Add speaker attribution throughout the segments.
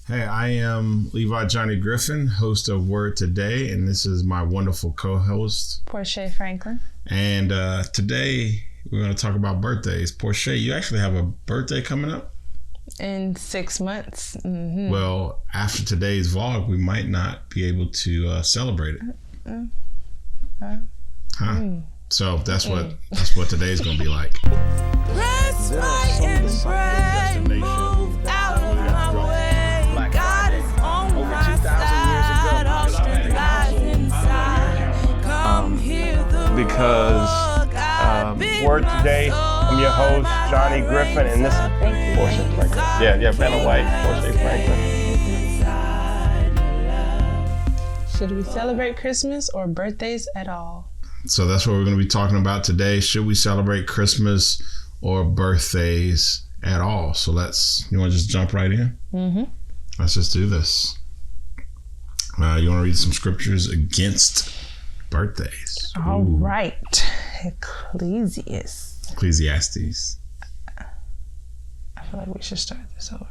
Speaker 1: Hey, I am Levi Johnny Griffin, host of Word Today, and this is my wonderful co-host,
Speaker 2: Porshae Franklin.
Speaker 1: And today we're going to talk about birthdays. Porshae, you actually have a birthday coming up?
Speaker 2: In 6 months. Mm-hmm.
Speaker 1: Well, after today's vlog, we might not be able to celebrate it. So that's what today's going to be like.
Speaker 3: Let's fight and pray, move out of my way. God is on my side, all strength lies inside. Come hear the
Speaker 4: because Word Today, I'm your host, Johnny Griffin, and this is Porshae Franklin. Yeah, Vanna White, Porshae Franklin.
Speaker 2: Should we celebrate Christmas or birthdays at all?
Speaker 1: So that's what we're going to be talking about today. Should we celebrate Christmas or birthdays at all? So you want to just jump right in?
Speaker 2: Mm-hmm.
Speaker 1: Let's just do this. You want to read some scriptures against birthdays?
Speaker 2: All right. Ecclesiastes. I feel like we should start this over.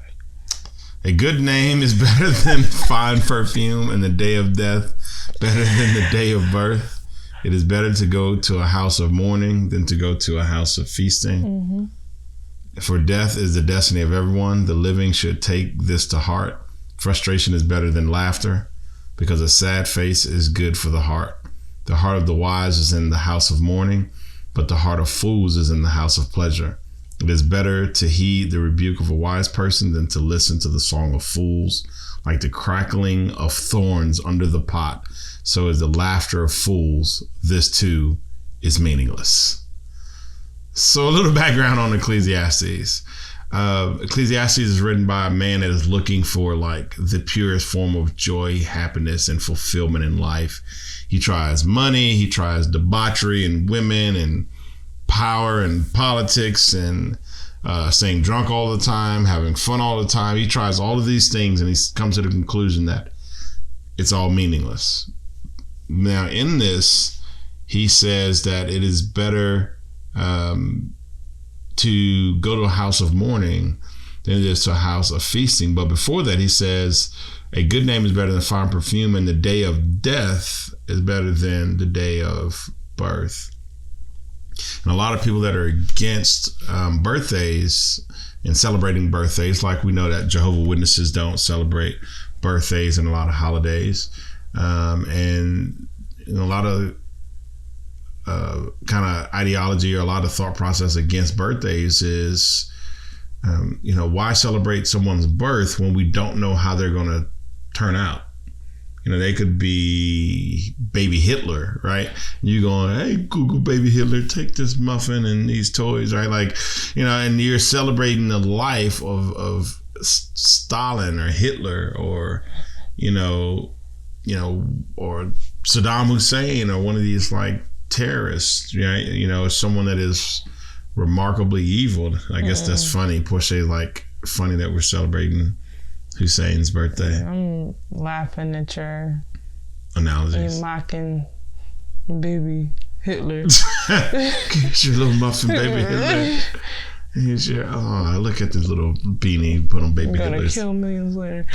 Speaker 1: A good name is better than fine perfume, and the day of death better than the day of birth. It is better to go to a house of mourning than to go to a house of feasting.
Speaker 2: Mm-hmm.
Speaker 1: For death is the destiny of everyone. The living should take this to heart. Frustration is better than laughter, because a sad face is good for the heart. The heart of the wise is in the house of mourning, but the heart of fools is in the house of pleasure. It is better to heed the rebuke of a wise person than to listen to the song of fools. Like the crackling of thorns under the pot, so is the laughter of fools. This too is meaningless. So a little background on Ecclesiastes. Ecclesiastes is written by a man that is looking for like the purest form of joy, happiness, and fulfillment in life. He tries money, he tries debauchery and women and power and politics and staying drunk all the time, having fun all the time. He tries all of these things and he comes to the conclusion that it's all meaningless. Now in this, he says that it is better to go to a house of mourning than it is to a house of feasting. But before that, he says a good name is better than fine perfume, and the day of death is better than the day of birth. And a lot of people that are against birthdays and celebrating birthdays, like we know that Jehovah's Witnesses don't celebrate birthdays and a lot of holidays, and a lot of kind of ideology or a lot of thought process against birthdays is, why celebrate someone's birth when we don't know how they're going to turn out? They could be baby Hitler, right? You going, hey, Google baby Hitler, take this muffin and these toys, right? And you're celebrating the life of Stalin or Hitler or, or Saddam Hussein or one of these like terrorists, right? Someone that is remarkably evil. I guess that's funny. Porsche like funny that we're celebrating Hussein's birthday.
Speaker 2: I'm laughing at your
Speaker 1: analogies.
Speaker 2: You're mocking baby Hitler.
Speaker 1: Get your little muffin baby Hitler. Here's your, look at this little beanie put on baby Hitler.
Speaker 2: Gonna kill millions later.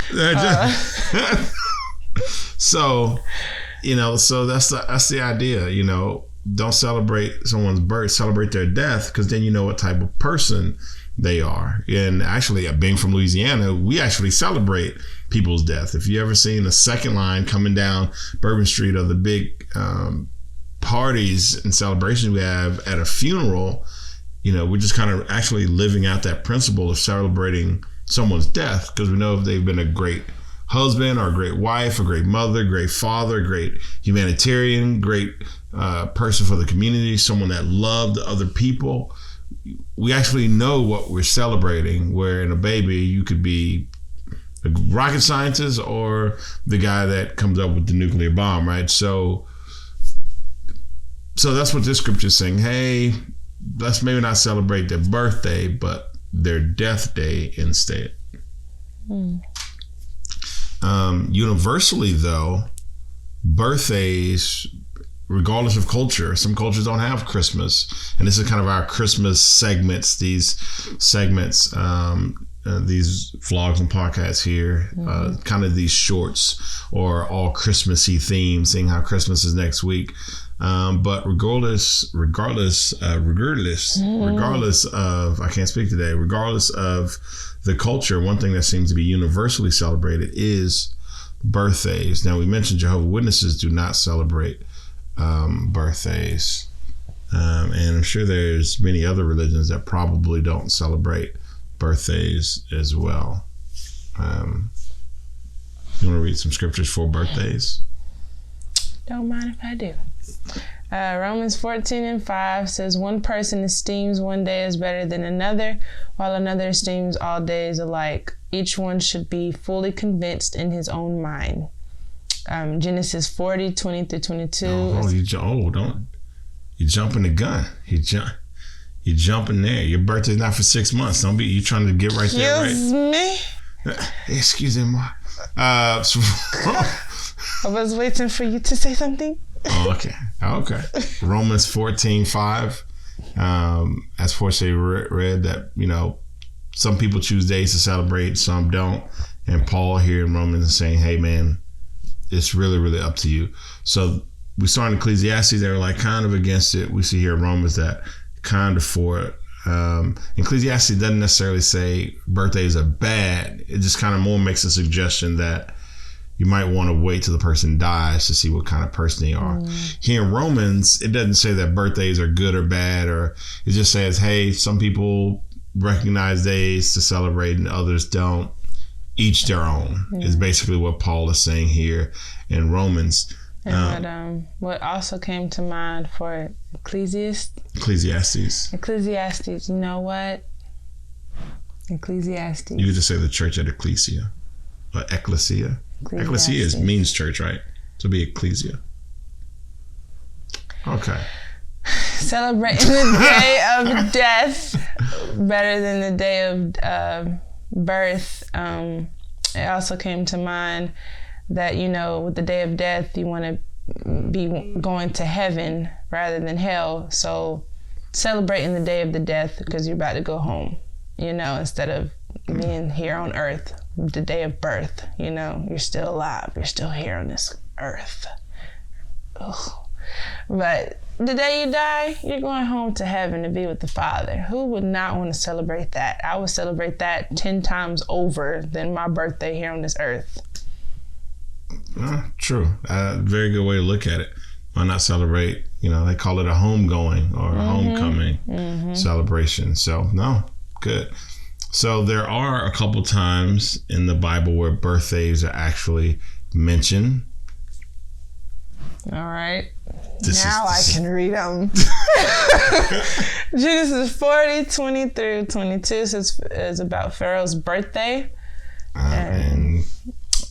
Speaker 1: So, so that's the idea, don't celebrate someone's birth, celebrate their death, because then you know what type of person they are. And actually, being from Louisiana, we actually celebrate people's death. If you ever seen the second line coming down Bourbon Street or the big parties and celebrations we have at a funeral, we're just kind of actually living out that principle of celebrating someone's death, because we know if they've been a great husband or a great wife, a great mother, great father, great humanitarian, great person for the community, someone that loved other people. We actually know what we're celebrating, where in a baby, you could be a rocket scientist or the guy that comes up with the nuclear bomb, right? So that's what this scripture is saying. Hey, let's maybe not celebrate their birthday, but their death day instead. Universally, though, birthdays, regardless of culture, some cultures don't have Christmas, and this is kind of our Christmas segments. These segments these vlogs and podcasts here, kind of these shorts or all Christmassy themes, seeing how Christmas is next week. But regardless of, I can't speak today, regardless of the culture, one thing that seems to be universally celebrated is birthdays. Now, we mentioned Jehovah's Witnesses do not celebrate birthdays. And I'm sure there's many other religions that probably don't celebrate birthdays as well. You want to read some scriptures for birthdays?
Speaker 2: Don't mind if I do. Romans 14:5 says, one person esteems one day as better than another, while another esteems all days alike. Each one should be fully convinced in his own mind. Genesis 40:20-22.
Speaker 1: You jumping the gun. You jumping there. Your birthday's not for 6 months. Don't be, you trying to get right there, right?
Speaker 2: Excuse me?
Speaker 1: Excuse me.
Speaker 2: I was waiting for you to say something.
Speaker 1: Oh, okay. Romans 14:5. As Porshae read that, some people choose days to celebrate, some don't. And Paul here in Romans is saying, hey, man, it's really, really up to you. So we saw in Ecclesiastes, they were like kind of against it. We see here in Romans that kind of for it. Ecclesiastes doesn't necessarily say birthdays are bad. It just kind of more makes a suggestion that you might want to wait till the person dies to see what kind of person they are. Here in Romans, it doesn't say that birthdays are good or bad, or it just says, hey, some people recognize days to celebrate and others don't. Each their own is basically what Paul is saying here in Romans.
Speaker 2: And what also came to mind for
Speaker 1: Ecclesiastes.
Speaker 2: You know what? Ecclesiastes.
Speaker 1: You could just say the church at Ecclesia. Or Ecclesia. Ecclesia means church, right? So be Ecclesia. Okay.
Speaker 2: Celebrating the day of death better than the day of birth. It also came to mind that, with the day of death, you want to be going to heaven rather than hell. So celebrating the day of the death because you're about to go home, instead of being here on earth, the day of birth, you're still alive. You're still here on this earth. Ugh. But the day you die, you're going home to heaven to be with the Father. Who would not want to celebrate that? I would celebrate that 10 times over than my birthday here on this earth.
Speaker 1: True. Very good way to look at it. Why not celebrate? They call it a homegoing or a homecoming celebration. So, no, good. So there are a couple times in the Bible where birthdays are actually mentioned.
Speaker 2: All right. I can read them. Genesis 40:20-22 is about Pharaoh's birthday. And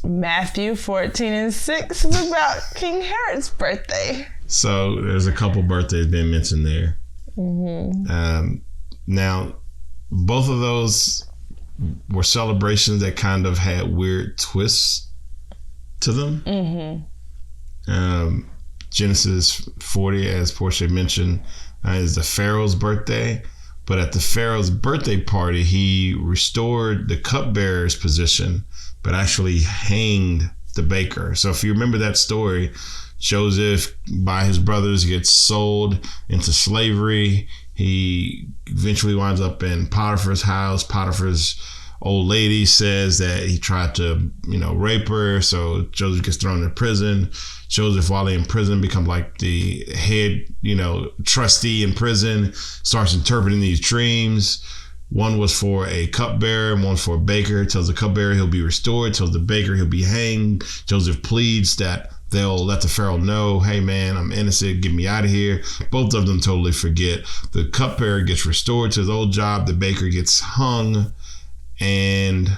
Speaker 2: Matthew 14:6 is about King Herod's birthday.
Speaker 1: So there's a couple birthdays being mentioned there. Now, both of those were celebrations that kind of had weird twists to them. Genesis 40, as Porshae mentioned, is the Pharaoh's birthday. But at the Pharaoh's birthday party, he restored the cupbearer's position, but actually hanged the baker. So if you remember that story, Joseph, by his brothers, gets sold into slavery. He eventually winds up in Potiphar's house. Potiphar's old lady says that he tried to, rape her. So Joseph gets thrown in prison. Joseph, while in prison, becomes like the head, trustee in prison, starts interpreting these dreams. One was for a cupbearer and one for a baker. Tells the cupbearer he'll be restored. Tells the baker he'll be hanged. Joseph pleads that they'll let the Pharaoh know, hey man, I'm innocent, get me out of here. Both of them totally forget. The cupbearer gets restored to his old job. The baker gets hung. And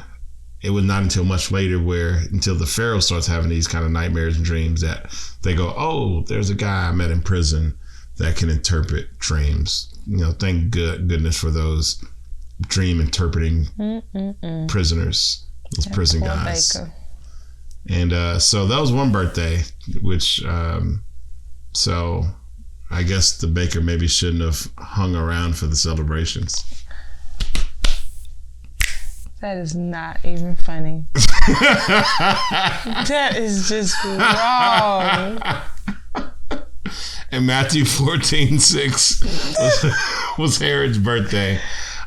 Speaker 1: it was not until much later until the Pharaoh starts having these kind of nightmares and dreams that they go, oh, there's a guy I met in prison that can interpret dreams. Thank goodness for those dream interpreting prisoners, those prison guys. Baker. And so that was one birthday, which, so I guess the baker maybe shouldn't have hung around for the celebrations.
Speaker 2: That is not even funny. That is just wrong.
Speaker 1: And Matthew 14:6 was Herod's birthday.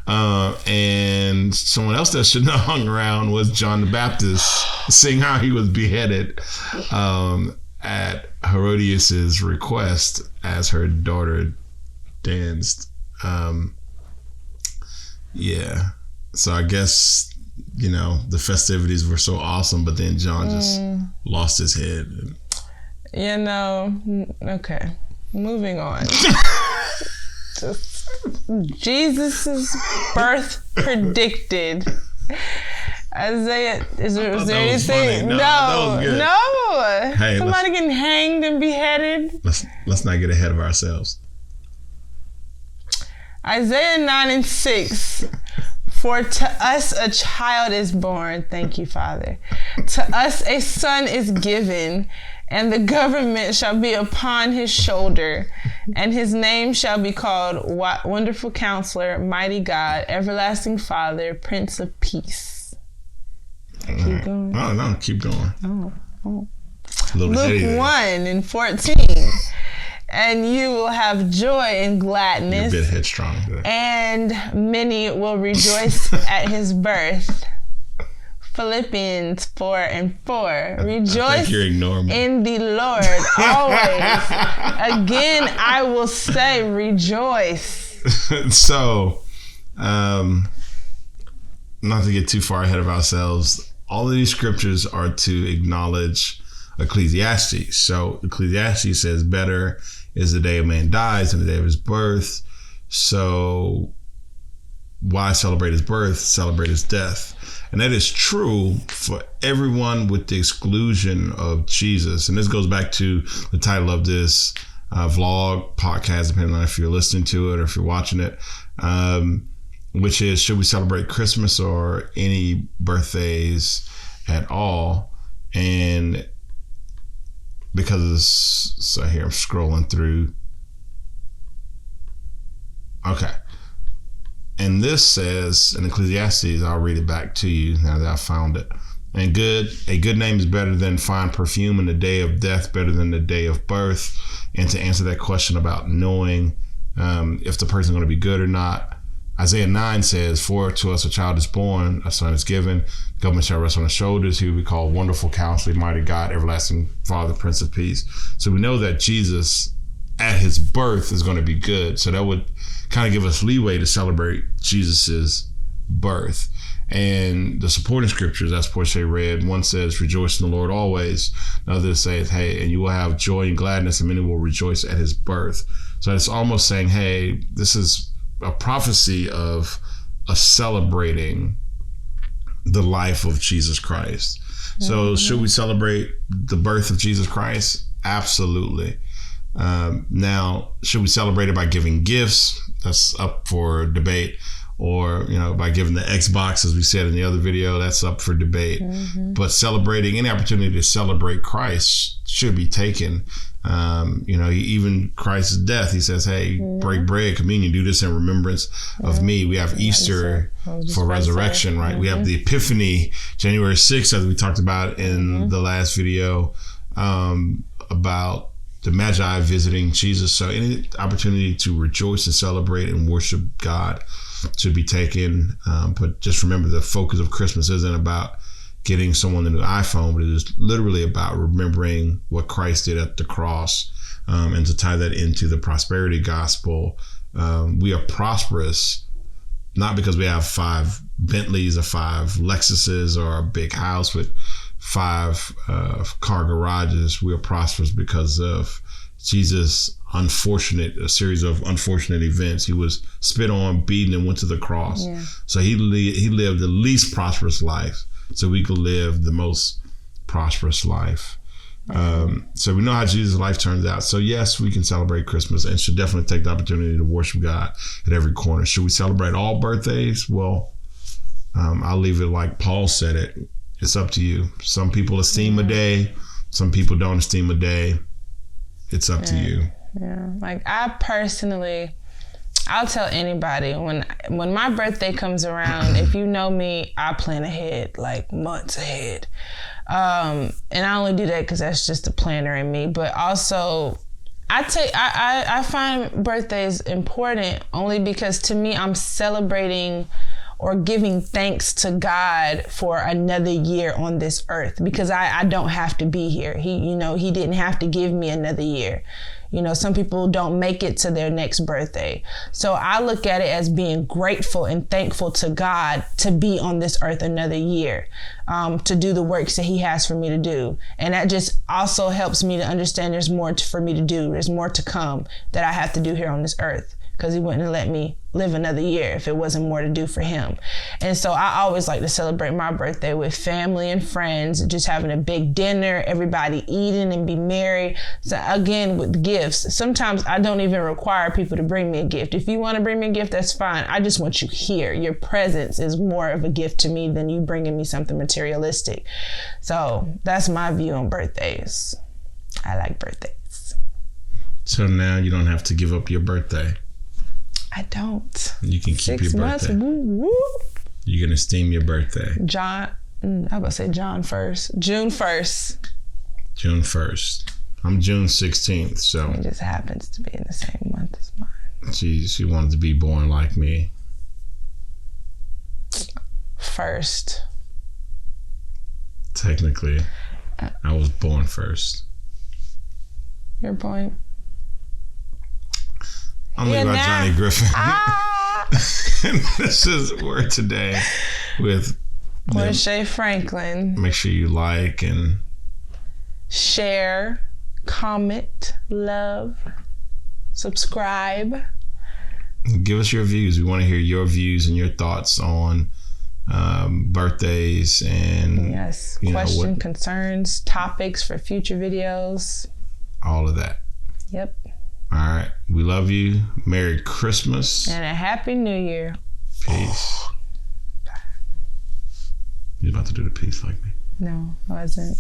Speaker 1: And someone else that shouldn't have hung around was John the Baptist, seeing how he was beheaded at Herodias' request as her daughter danced. Yeah. So I guess, the festivities were so awesome, but then John just lost his head.
Speaker 2: Okay. Moving on. Jesus' birth predicted. Isaiah, was there anything? No. Hey, somebody getting hanged and beheaded.
Speaker 1: Let's not get ahead of ourselves.
Speaker 2: Isaiah 9:6. For to us a child is born. Thank you, Father. To us a son is given, and the government shall be upon his shoulder, and his name shall be called Wonderful Counselor, Mighty God, Everlasting Father, Prince of Peace. Keep going.
Speaker 1: Oh, no, keep going.
Speaker 2: Luke 1:14. And you will have joy and gladness.
Speaker 1: You're a bit headstrong today.
Speaker 2: And many will rejoice at his birth. Philippians 4:4. Rejoice in the Lord always. Again, I will say rejoice.
Speaker 1: So, not to get too far ahead of ourselves, all of these scriptures are to acknowledge Ecclesiastes. So Ecclesiastes says better is the day a man dies than the day of his birth. So why celebrate his birth? Celebrate his death. And that is true for everyone with the exclusion of Jesus. And this goes back to the title of this vlog, podcast, depending on if you're listening to it or if you're watching it, which is, should we celebrate Christmas or any birthdays at all? And because so here I'm scrolling through. Okay. And this says in Ecclesiastes, I'll read it back to you now that I found it. And a good name is better than fine perfume, and the day of death better than the day of birth. And to answer that question about knowing if the person's going to be good or not, Isaiah 9 says, for to us a child is born, a son is given, government shall rest on his shoulders, he will be called Wonderful Counselor, Mighty God, Everlasting Father, Prince of Peace. So we know that Jesus at his birth is going to be good. So that would kind of give us leeway to celebrate Jesus's birth. And the supporting scriptures, as Porshae read, one says, rejoice in the Lord always. Another says, hey, and you will have joy and gladness, and many will rejoice at his birth. So it's almost saying, hey, this is a prophecy of us celebrating the life of Jesus Christ. So should we celebrate the birth of Jesus Christ? Absolutely. Now, should we celebrate it by giving gifts? That's up for debate. Or, by giving the Xbox, as we said in the other video, that's up for debate. But celebrating, any opportunity to celebrate Christ should be taken. Even Christ's death, he says, hey, break bread, communion, do this in remembrance of me. We have Easter for resurrection, right? We have the Epiphany, January 6th, as we talked about in the last video, about the Magi visiting Jesus. So any opportunity to rejoice and celebrate and worship God should be taken. But just remember, the focus of Christmas isn't about getting someone a new iPhone, but it is literally about remembering what Christ did at the cross. And to tie that into the prosperity gospel, we are prosperous not because we have 5 Bentleys or 5 Lexuses or a big house with 5 car garages. We are prosperous because of Jesus' a series of unfortunate events. He was spit on, beaten, and went to the cross. So he lived the least prosperous life so we could live the most prosperous life. So we know how Jesus' life turns out. So yes, we can celebrate Christmas and should definitely take the opportunity to worship God at every corner. Should we celebrate all birthdays? Well, I'll leave it like Paul said it. It's up to you. Some people esteem a day. Some people don't esteem a day. It's up to you.
Speaker 2: Yeah. Like I personally I'll tell anybody when my birthday comes around, if you know me, I plan ahead, like months ahead. And I only do that because that's just the planner in me. But also, I find birthdays important only because to me, I'm celebrating or giving thanks to God for another year on this earth, because I don't have to be here. He didn't have to give me another year. Some people don't make it to their next birthday. So I look at it as being grateful and thankful to God to be on this earth another year, to do the works that he has for me to do. And that just also helps me to understand there's more for me to do. There's more to come that I have to do here on this earth, because he wouldn't have let me live another year if it wasn't more to do for him. And so I always like to celebrate my birthday with family and friends, just having a big dinner, everybody eating and be merry. So again, with gifts, sometimes I don't even require people to bring me a gift. If you want to bring me a gift, that's fine. I just want you here. Your presence is more of a gift to me than you bringing me something materialistic. So that's my view on birthdays. I like birthdays.
Speaker 1: So now you don't have to give up your birthday.
Speaker 2: I don't.
Speaker 1: You can keep
Speaker 2: 6
Speaker 1: your
Speaker 2: months.
Speaker 1: birthday.
Speaker 2: Woo, woo.
Speaker 1: You can esteem your birthday.
Speaker 2: I was about to say June 1st.
Speaker 1: June 1st. I'm June 16th, so.
Speaker 2: It just happens to be in the same month as mine.
Speaker 1: She wanted to be born like me.
Speaker 2: First.
Speaker 1: Technically, I was born first.
Speaker 2: Your point.
Speaker 1: I'm about Johnny Griffin. And this is Word Today with
Speaker 2: Porshae Franklin.
Speaker 1: Make sure you like and
Speaker 2: share, comment, love, subscribe.
Speaker 1: Give us your views. We want to hear your views and your thoughts on birthdays and
Speaker 2: questions, concerns, topics for future videos. All
Speaker 1: of that.
Speaker 2: Yep.
Speaker 1: All right. We love you. Merry Christmas.
Speaker 2: And a Happy New Year.
Speaker 1: Peace. You about to do the peace like me?
Speaker 2: No, I wasn't.